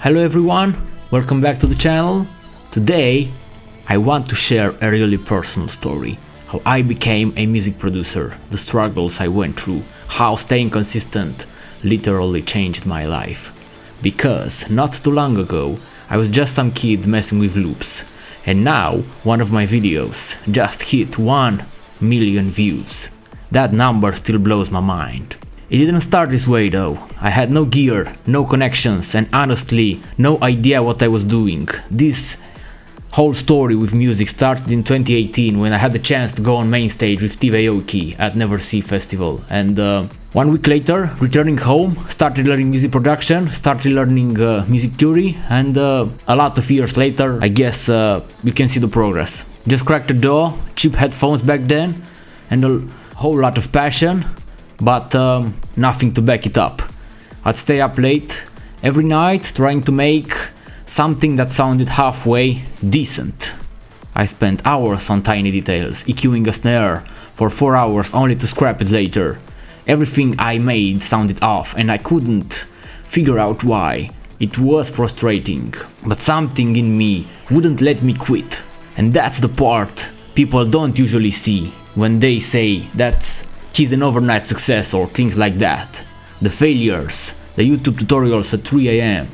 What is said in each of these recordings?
Hello everyone, welcome back to the channel. Today I want to share a really personal story. How I became a music producer, the struggles I went through, how staying consistent literally changed my life. Because not too long ago I was just some kid messing with loops, and now one of my videos just hit 1 million views. That number still blows my mind. It didn't start this way though. I had no gear, no connections, and honestly no idea what I was doing. This whole story with music started in 2018 when I had the chance to go on main stage with Steve Aoki at Never See Festival, and 1 week later, returning home, started learning music production, started learning music theory, and a lot of years later, I guess you can see the progress. Just cracked the door, cheap headphones back then, and a whole lot of passion, but nothing to back it up. I'd stay up late every night trying to make something that sounded halfway decent. I spent hours on tiny details, EQing a snare for 4 hours only to scrap it later. Everything I made sounded off and I couldn't figure out why. It was frustrating, but something in me wouldn't let me quit. And that's the part people don't usually see when they say that he's an overnight success or things like that. The failures, the YouTube tutorials at 3 AM,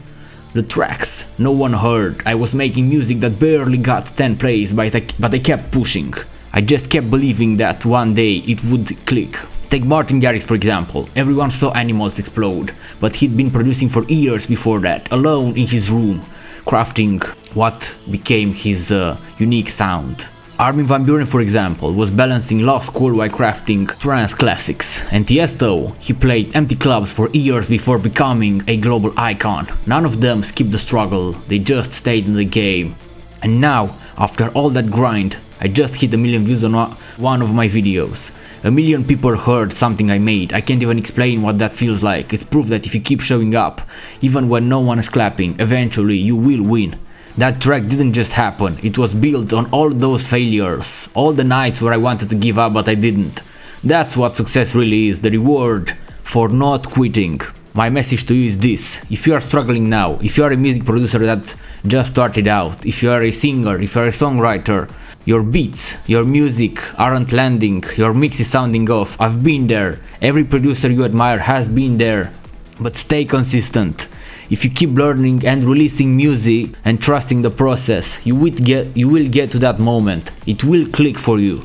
the tracks no one heard. I was making music that barely got 10 plays, but I kept pushing. I just kept believing that one day it would click. Take Martin Garrix for example. Everyone saw Animals explode, but he'd been producing for years before that, alone in his room, crafting what became his unique sound. Armin van Buuren, for example, was balancing law school while crafting trance classics, and Tiësto, he played empty clubs for years before becoming a global icon. None of them skipped the struggle, they just stayed in the game. And now, after all that grind, I just hit 1 million views on one of my videos. 1 million people heard something I made. I can't even explain what that feels like. It's proof that if you keep showing up, even when no one is clapping, eventually you will win. That track didn't just happen, it was built on all those failures, all the nights where I wanted to give up but I didn't. That's what success really is, the reward for not quitting. My message to you is this: if you are struggling now, if you are a music producer that just started out, if you are a singer, if you are a songwriter, your beats, your music aren't landing, your mix is sounding off, I've been there, every producer you admire has been there, but stay consistent. If you keep learning and releasing music and trusting the process, you will get to that moment. It will click for you.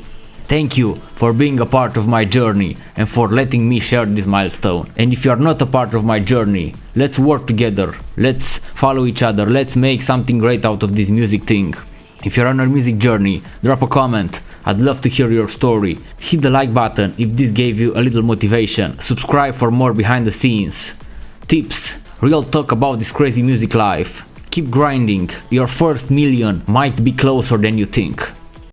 Thank you for being a part of my journey and for letting me share this milestone. And if you are not a part of my journey, let's work together. Let's follow each other. Let's make something great out of this music thing. If you're on a music journey, drop a comment. I'd love to hear your story. Hit the like button if this gave you a little motivation. Subscribe for more behind the scenes tips. Real talk about this crazy music life. Keep grinding, your first million might be closer than you think.